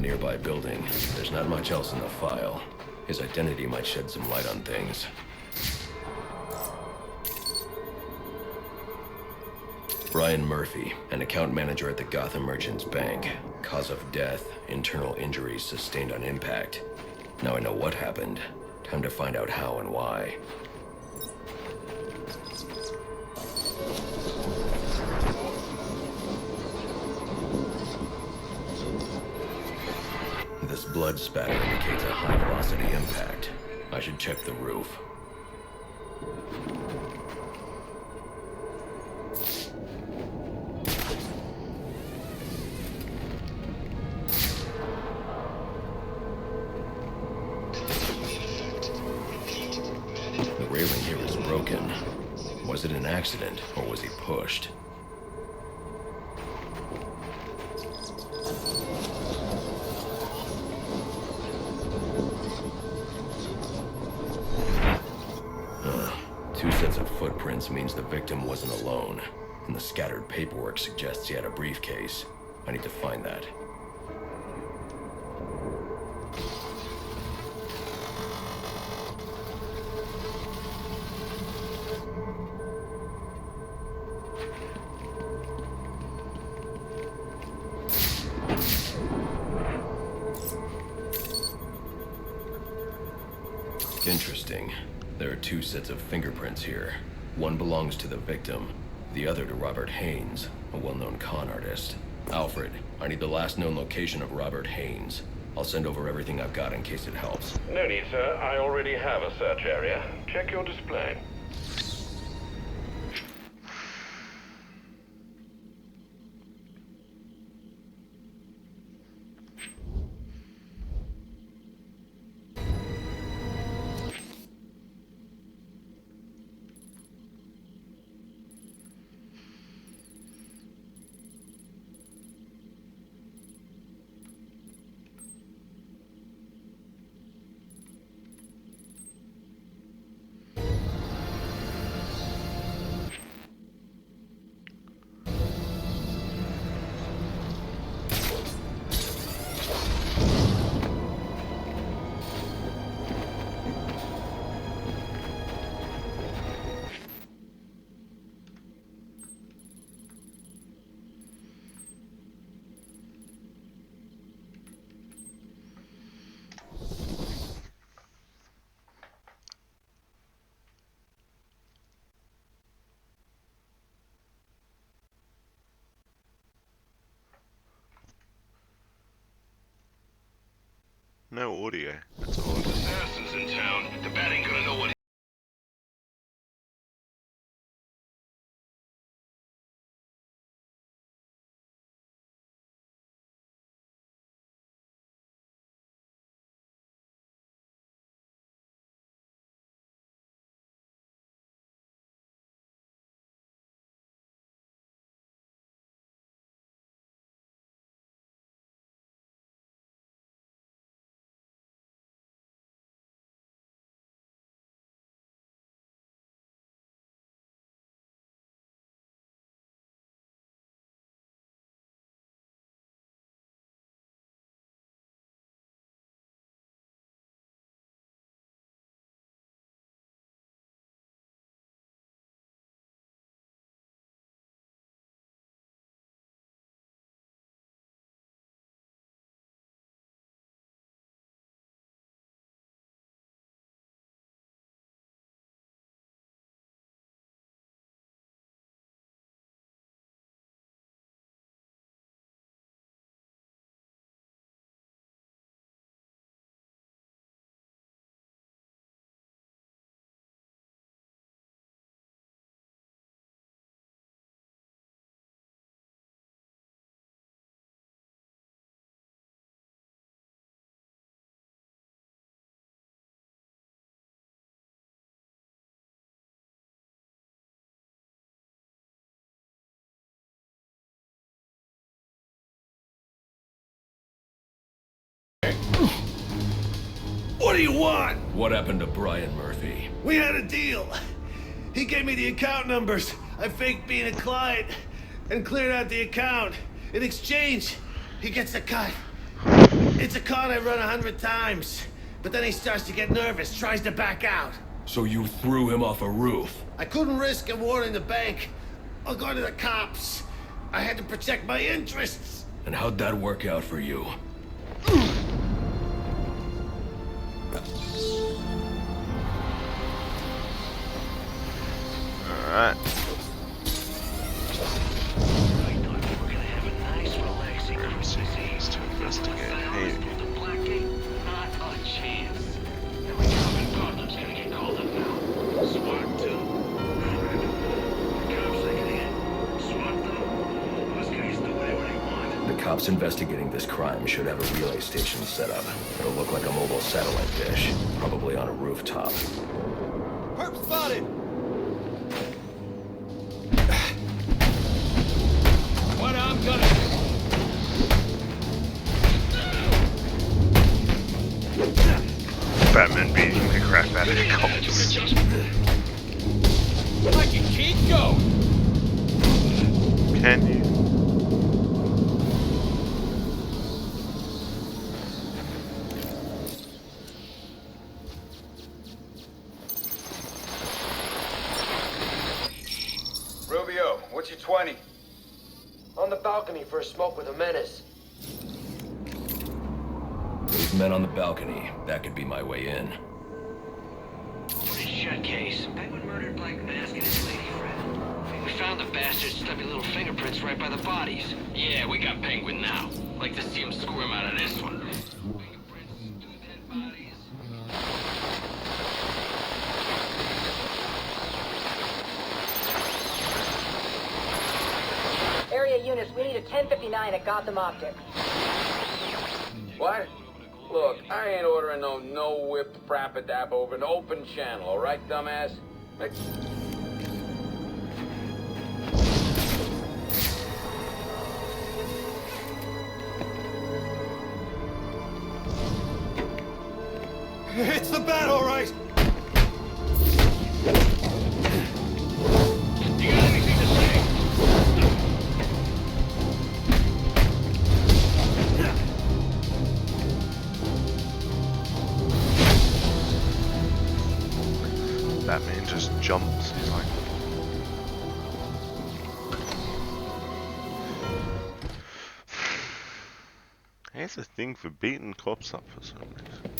nearby building. There's not much else in the file. His identity might shed some light on things. Brian Murphy, an account manager at the Gotham Merchants Bank. Cause of death, internal injuries sustained on impact. Now I know what happened. Time to find out how and why. This blood spatter indicates a high-velocity impact. I should check the roof. The railing here is broken. Was it an accident, or was he pushed? Two sets of footprints means the victim wasn't alone, and the scattered paperwork suggests he had a briefcase. I need to find that. Interesting. There are two sets of fingerprints here. One belongs to the victim, the other to Robert Haynes, a well-known con artist. Alfred, I need the last known location of Robert Haynes. I'll send over everything I've got in case it helps. No need, sir. I already have a search area. Check your display. No audio at all. Assassins in town. The bat ain't gonna know what. What do you want? What happened to Brian Murphy? We had a deal. He gave me the account numbers. I faked being a client and cleared out the account. In exchange, he gets a cut. It's a con I run 100 times. But then he starts to get nervous, tries to back out. So you threw him off a roof? I couldn't risk him warning the bank. I'll go to the cops. I had to protect my interests. And how'd that work out for you? Alright. Proceeds to investigate Hayden. Not a chance. Every cop in Gotham's gonna get called up now. SWAT too. Cops like it. SWAT though. Those guys do whatever they want. The cops investigating this crime should have a relay station set up. It'll look like a mobile satellite dish, probably on a rooftop. Perp spotted! What I'm gonna... Batman beating the crap out of the cops. I can keep going! Can you? Rubio, what's your 20? On the balcony for a smoke with a menace. Those men on the balcony, that could be my way in. Shut case. Penguin murdered Black Mask and his lady friend. We found the bastard's stubby little fingerprints right by the bodies. Yeah, we got Penguin now. Like to see him squirm out of this one. Fingerprints, two dead bodies. Area units, we need a 1059 at Gotham Optic. What? Look, I ain't ordering no whipped frappadap over an open channel, all right, dumbass? It's the bat, all right! You got anything to say? Batman just jumps. He's like, he has a thing for beating cops up for some reason.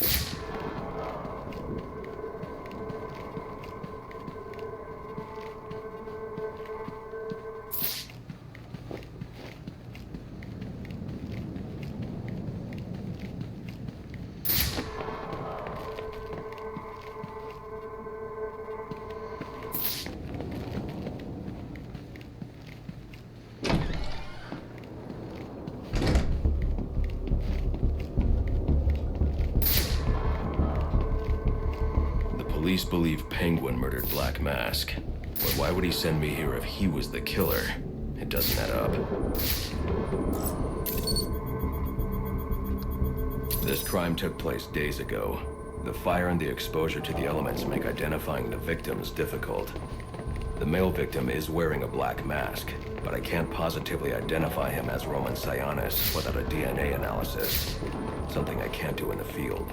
Police believe Penguin murdered Black Mask. But why would he send me here if he was the killer? It doesn't add up. This crime took place days ago. The fire and the exposure to the elements make identifying the victims difficult. The male victim is wearing a black mask, but I can't positively identify him as Roman Sionis without a DNA analysis. Something I can't do in the field.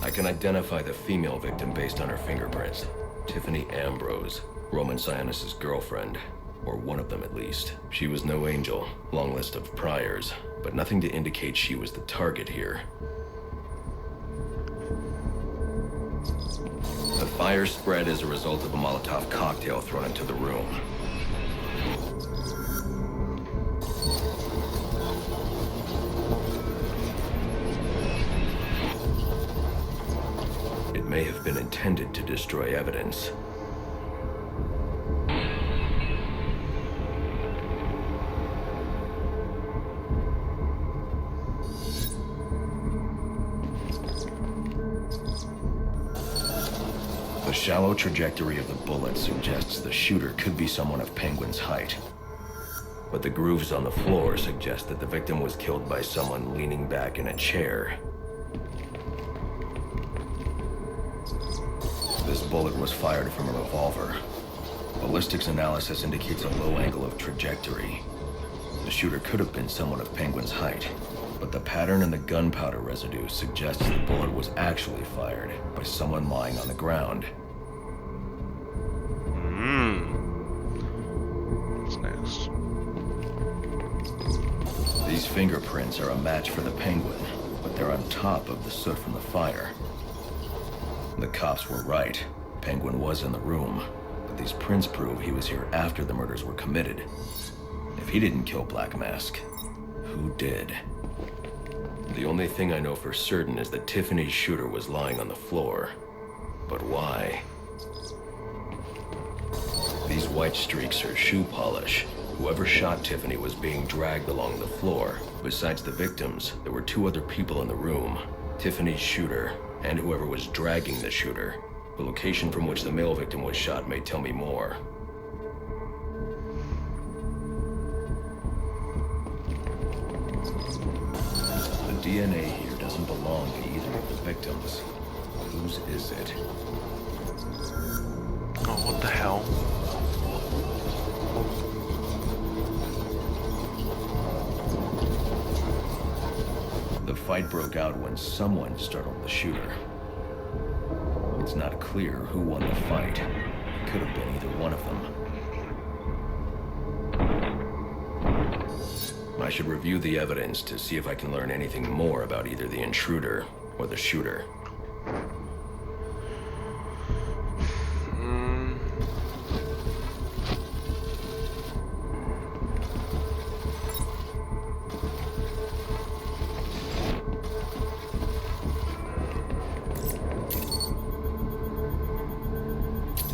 I can identify the female victim based on her fingerprints. Tiffany Ambrose, Roman Sionis' girlfriend. Or one of them at least. She was no angel, long list of priors, but nothing to indicate she was the target here. The fire spread as a result of a Molotov cocktail thrown into the room. It may have been intended to destroy evidence. The shallow trajectory of the bullet suggests the shooter could be someone of Penguin's height. but the grooves on the floor suggest that the victim was killed by someone leaning back in a chair. This bullet was fired from a revolver. Ballistics analysis indicates a low angle of trajectory. The shooter could have been someone of Penguin's height, but the pattern in the gunpowder residue suggests the bullet was actually fired by someone lying on the ground. What's next? These fingerprints are a match for the Penguin, but they're on top of the soot from the fire. The cops were right. Penguin was in the room, but these prints prove he was here after the murders were committed. If he didn't kill Black Mask, who did? The only thing I know for certain is that Tiffany's shooter was lying on the floor. But why? These white streaks are shoe polish. Whoever shot Tiffany was being dragged along the floor. Besides the victims, there were 2 other people in the room. Tiffany's shooter, and whoever was dragging the shooter. The location from which the male victim was shot may tell me more. The DNA here doesn't belong to either of the victims. Whose is it? Oh, what the hell? The fight broke out when someone startled the shooter. It's not clear who won the fight. It could have been either one of them. I should review the evidence to see if I can learn anything more about either the intruder or the shooter.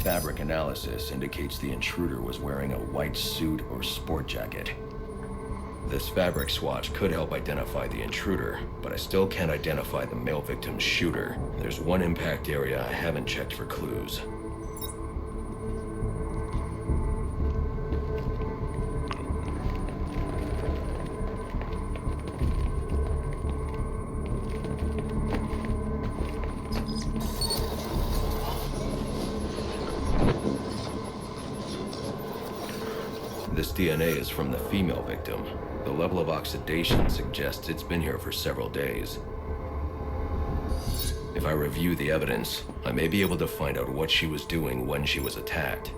Fabric analysis indicates the intruder was wearing a white suit or sport jacket. This fabric swatch could help identify the intruder, but I still can't identify the male victim's shooter. There's one impact area I haven't checked for clues. This DNA is from the female victim. The level of oxidation suggests it's been here for several days. If I review the evidence, I may be able to find out what she was doing when she was attacked.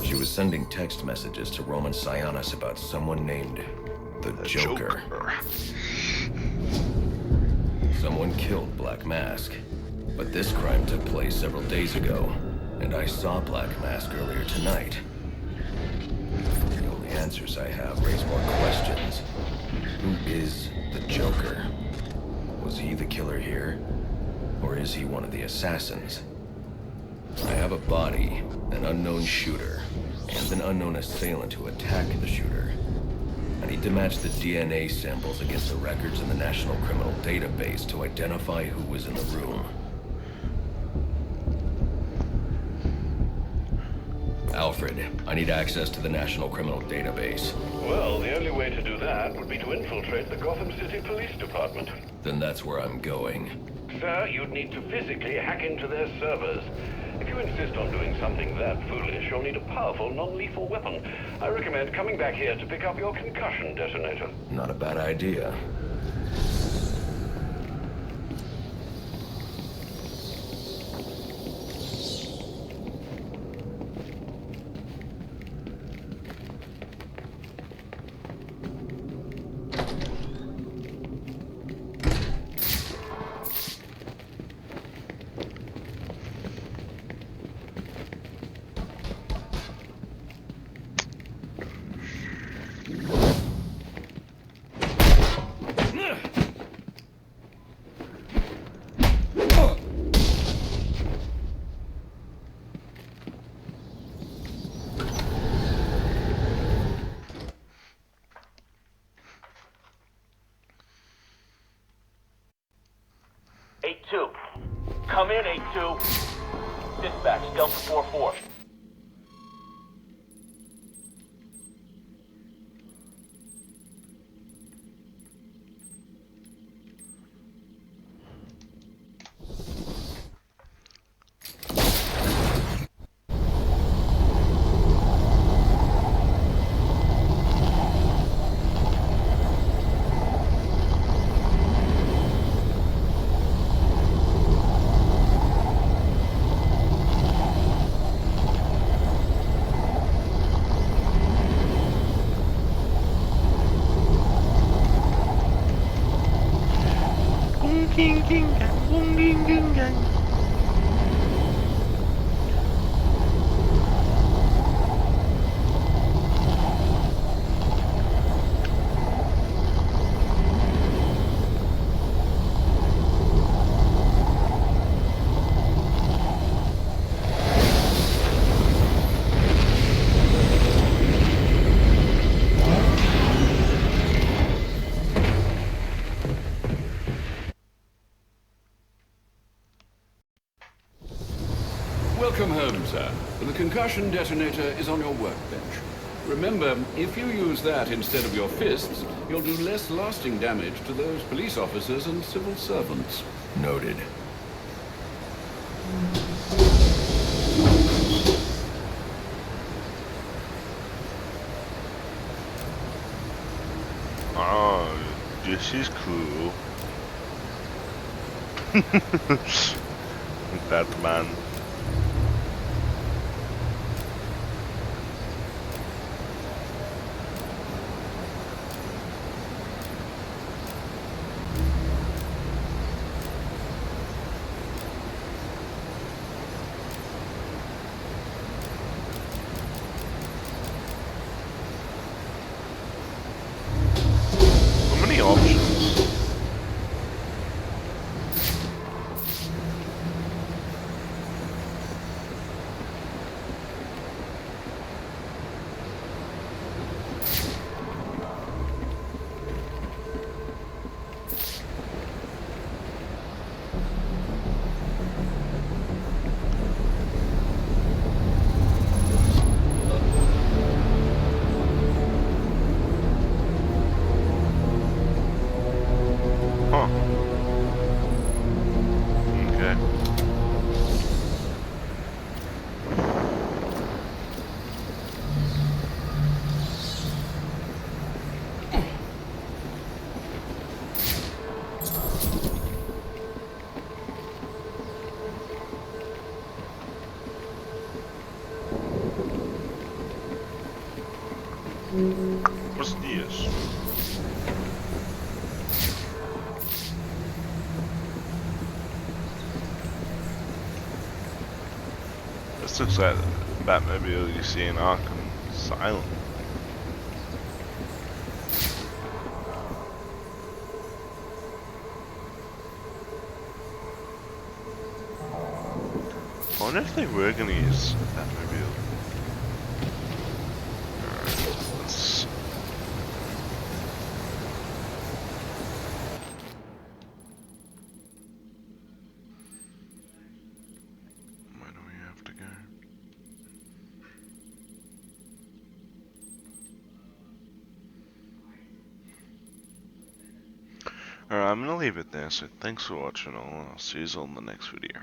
She was sending text messages to Roman Sionis about someone named the Joker. Someone killed Black Mask, but this crime took place several days ago, and I saw Black Mask earlier tonight. The only answers I have raise more questions. Who is the Joker? Was he the killer here, or is he one of the assassins? I have a body, an unknown shooter, and an unknown assailant who attacked the shooter. I need to match the DNA samples against the records in the National Criminal Database to identify who was in the room. Alfred, I need access to the National Criminal Database. Well, the only way to do that would be to infiltrate the Gotham City Police Department. Then that's where I'm going. Sir, you'd need to physically hack into their servers. If you insist on doing something that foolish, you'll need a powerful, non-lethal weapon. I recommend coming back here to pick up your concussion detonator. Not a bad idea. 8-2. Come in, 8-2. Dispatch, Delta 4-4. Gung ging ging gang, gung ging ging gang. Welcome home, sir. The concussion detonator is on your workbench. Remember, if you use that instead of your fists, you'll do less lasting damage to those police officers and civil servants. Noted. Oh, this is cool. That man. So many options. Huh. Okay. What's this? This looks like the Batmobile you see in Arkham Asylum. I wonder if they were gonna use Batmobile. Let's... Where do we have to go? Alright, I'm gonna leave it there, so thanks for watching all, and I'll see you all in the next video.